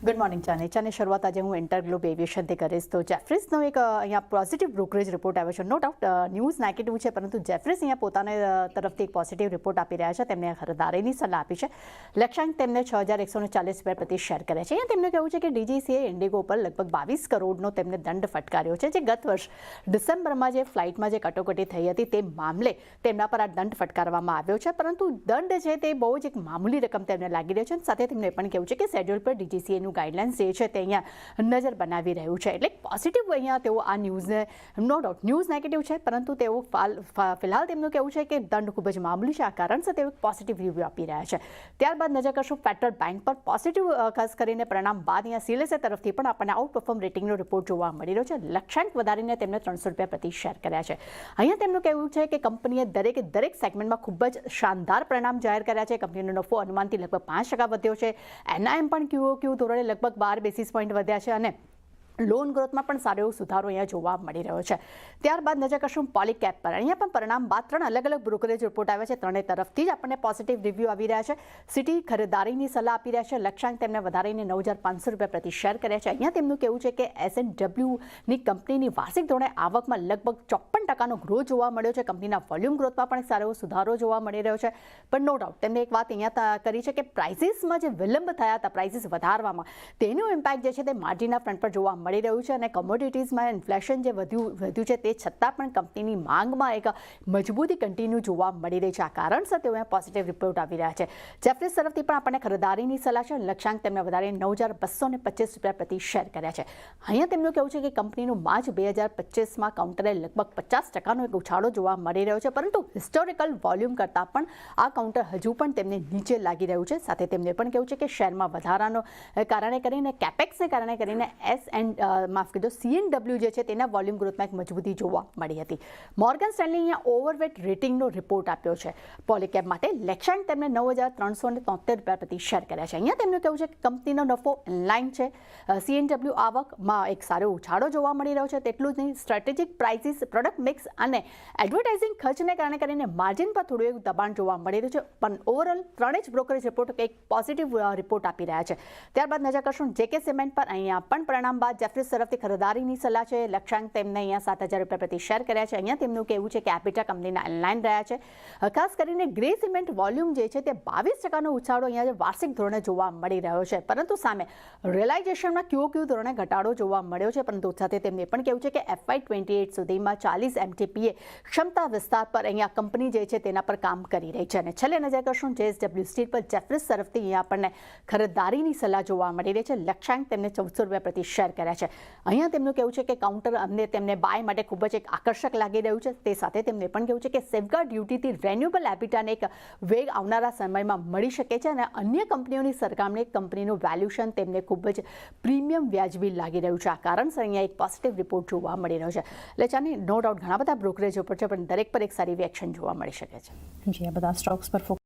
Good morning ચાની શરૂઆત આજે હું ઇન્ટરગ્લોબ એવિએશનથી કરીશ. તો જેફરીસનો એક અહીંયા પોઝિટિવ બ્રોકરેજ રિપોર્ટ આવ્યો છે. નો ડાઉટ ન્યૂઝ નેગેટિવ છે, પરંતુ જેફરીસ અહીંયા પોતાના તરફથી એક પોઝિટિવ રિપોર્ટ આપી રહ્યા છે. તેમને ખરીદારીની સલાહ આપી છે. લક્ષ્યાંક તેમને 6,140 રૂપિયા પ્રતિ શેર કરે છે. અહીંયા તેમનું કહેવું છે કે ડીજીસીએ ઇન્ડિગો પર લગભગ 22 કરોડનો તેમને દંડ ફટકાર્યો છે. જે ગત વર્ષ ડિસેમ્બરમાં જે ફ્લાઇટમાં જે કટોકટી થઈ હતી તે મામલે તેમના પર આ દંડ ફટકારવામાં આવ્યો છે. પરંતુ દંડ છે તે બહુ જ એક મામૂલી રકમ તેમને લાગી રહ્યો છે. સાથે તેમને એ પણ કહેવું છે કે શેડ્યુલ પર ડીજીસીએનું ગાઈડલાઇન્સ જે છે તે અહીંયા નજર બનાવી રહ્યું છે. એટલે પોઝિટિવ અહીંયા તેઓ આ ન્યૂઝને નો ડાઉટ ન્યૂઝ નેગેટિવ છે, પરંતુ તેઓ ફિલહાલ તેમનું કહેવું છે કે દંડ ખૂબ જ મામૂલી છે. આ કારણસર તેઓ પોઝિટિવ રિવ્યૂ આપી રહ્યા છે. ત્યારબાદ નજર કરશું ફેડરલ બેંક પર. પોઝિટિવ ખાસ કરીને પરિણામ બાદ અહીંયા સીએલએસએ તરફથી પણ આપણને આઉટ પરફોર્મ રેટિંગનો રિપોર્ટ જોવા મળી રહ્યો છે. લક્ષ્યાંક વધારીને તેમને 300 રૂપિયા પ્રતિ શેર કર્યા છે. અહીંયા તેમનું કહેવું છે કે કંપનીએ દરેક સેગમેન્ટમાં ખૂબ જ શાનદાર પરિણામ જાહેર કર્યા છે. કંપનીનો નફો અનુમાનથી લગભગ 5% વધ્યો છે. એનઆઈએમ પણ ક્યુ ધોરણે લગભગ 12 બેસિસ પોઈન્ટ વધ્યા છે અને લોન ગ્રોથમાં પણ સારો એવો સુધારો અહીંયા જોવા મળી રહ્યો છે. ત્યારબાદ નજર કરશું પોલીકેપ પર. અહીંયા પણ પરિણામ બાદ 3 અલગ અલગ બ્રોકરેજ રિપોર્ટ આવ્યા છે. ત્રણેય તરફથી જ આપણને પોઝિટિવ રિવ્યૂ આવી રહ્યા છે. સિટી ખરીદારીની સલાહ આપી રહ્યા છે. લક્ષ્યાંક તેમને વધારીને 9,500 રૂપિયા પ્રતિ શેર કર્યા છે. અહીંયા તેમનું કહેવું છે કે S&Wની કંપનીની વાર્ષિક ધોરણે આવકમાં લગભગ 54% ગ્રોથ જોવા મળ્યો છે. કંપનીના વોલ્યુમ ગ્રોથમાં પણ સારો એવો સુધારો જોવા મળી રહ્યો છે. પણ નો ડાઉટ તેમને એક વાત અહીંયા કરી છે કે પ્રાઇસીસમાં જે વિલંબ થયા હતા પ્રાઇસીસ વધારવામાં, તેનું ઇમ્પેક્ટ જે છે તે માર્જિનના ફ્રન્ટ પર જોવા મળી રહ્યું છે. અને કોમોડિટીઝમાં ઇન્ફ્લેશન જે વધ્યું છે તે છતાં પણ કંપનીની માંગમાં એક મજબૂતી કન્ટિન્યુ જોવા મળી રહી છે. આ કારણસર તેઓ પોઝિટિવ રિપોર્ટ આવી રહ્યા છે. જેફરીસ તરફથી પણ આપણને ખરીદારીની સલાહ છે. લક્ષ્યાંક તેમને વધારીને 9,225 રૂપિયા પ્રતિ શેર કર્યા છે. અહીંયા તેમનું કહેવું છે કે કંપનીનું માર્ચ 2025માં કાઉન્ટરે લગભગ 50%નો એક ઉછાળો જોવા મળી રહ્યો છે. પરંતુ હિસ્ટોરિકલ વોલ્યુમ કરતાં પણ આ કાઉન્ટર હજુ પણ તેમને નીચે લાગી રહ્યું છે. સાથે તેમને પણ કહેવું છે કે શેરમાં વધારાનો કારણે કરીને કેપેક્સને કારણે કરીને C&W જે છે તેના વોલ્યુમ ગ્રોથમાં એક મજબૂતી જોવા મળી હતી. મોર્ગન સ્ટેનલી અહીંયા ઓવરવેટ રેટિંગનો રિપોર્ટ આપ્યો છે પોલીકેપ માટે. લક્ષ્યાંક તેમને 9,373 રૂપિયા પ્રતિ શેર કર્યા છે. અહીંયા તેમનું કહેવું છે કે કંપનીનો નફો ઇનલાઇન છે. C&W આવકમાં એક સારો ઉછાળો જોવા મળી રહ્યો છે. તેટલું જ નહીં, સ્ટ્રેટેજિક પ્રાઇસીસ, પ્રોડક્ટ મિક્સ અને એડવર્ટાઇઝિંગ ખર્ચને કારણે કરીને માર્જિન પર થોડું એવું દબાણ જોવા મળી રહ્યું છે. પણ ઓવરઓલ ત્રણેય જ બ્રોકરેજ રિપોર્ટ એક પોઝિટિવ રિપોર્ટ આપી રહ્યા છે. ત્યારબાદ નજર કરશું જેકે સિમેન્ટ પર. અહીંયા પણ પરિણામ બાદ જેફરીસ તરફથી ખરીદારીની સલાહ છે. લક્ષ્યાંક તેમને અહીંયા 7,000 રૂપિયા પ્રતિ શેર કર્યા છે. અહીંયા તેમનું કહેવું છે કે એબિટા કંપનીના ઇનલાઇન રહ્યા છે. ખાસ કરીને ગ્રે સિમેન્ટ વોલ્યુમ જે છે તે 22%નો ઉછાળો અહીંયા વાર્ષિક ધોરણે જોવા મળી રહ્યો છે. પરંતુ સામે રિયલાઇઝેશનમાં ક્યુ ધોરણે ઘટાડો જોવા મળ્યો છે. પરંતુ સાથે તેમને પણ કહેવું છે કે FY28 સુધીમાં 40 MTPA ક્ષમતા વિસ્તાર પર અહીંયા કંપની જે છે તેના પર કામ કરી રહી છે. અને છેલ્લે નજર કરશું JSW સ્ટીલ પર. જેફરીસ તરફથી અહીંયા આપણને ખરીદારીની સલાહ જોવા મળી રહી છે. લક્ષ્યાંક તેમને 1400 રૂપિયા પ્રતિ શેર કર્યા છે. અહીંયા તેમનું કહેવું છે કે કાઉન્ટર તેમને બાય માટે ખૂબ જ એક આકર્ષક લાગી રહ્યું છે. તે સાથે તેમને પણ કહેવું છે કે સેફગાર્ડ ડ્યુટીથી રેન્યુએબલ એબિટાને એક વેગ આવનારા સમયમાં મળી શકે છે. અને અન્ય કંપનીઓની સરખામણીએ કંપનીનું વેલ્યુએશન તેમને ખૂબ જ પ્રીમિયમ વ્યાજબી લાગી રહ્યું છે. આ કારણસર અહીંયા એક પોઝિટિવ રિપોર્ટ જોવા મળી રહ્યો છે. એટલે ચાની નો ડાઉટ ઘણા બધા બ્રોકરેજ ઉપર છે, પણ દરેક પર એક સારી એવી એક્શન જોવા મળી શકે છે. જી, આ બધા સ્ટોક્સ પર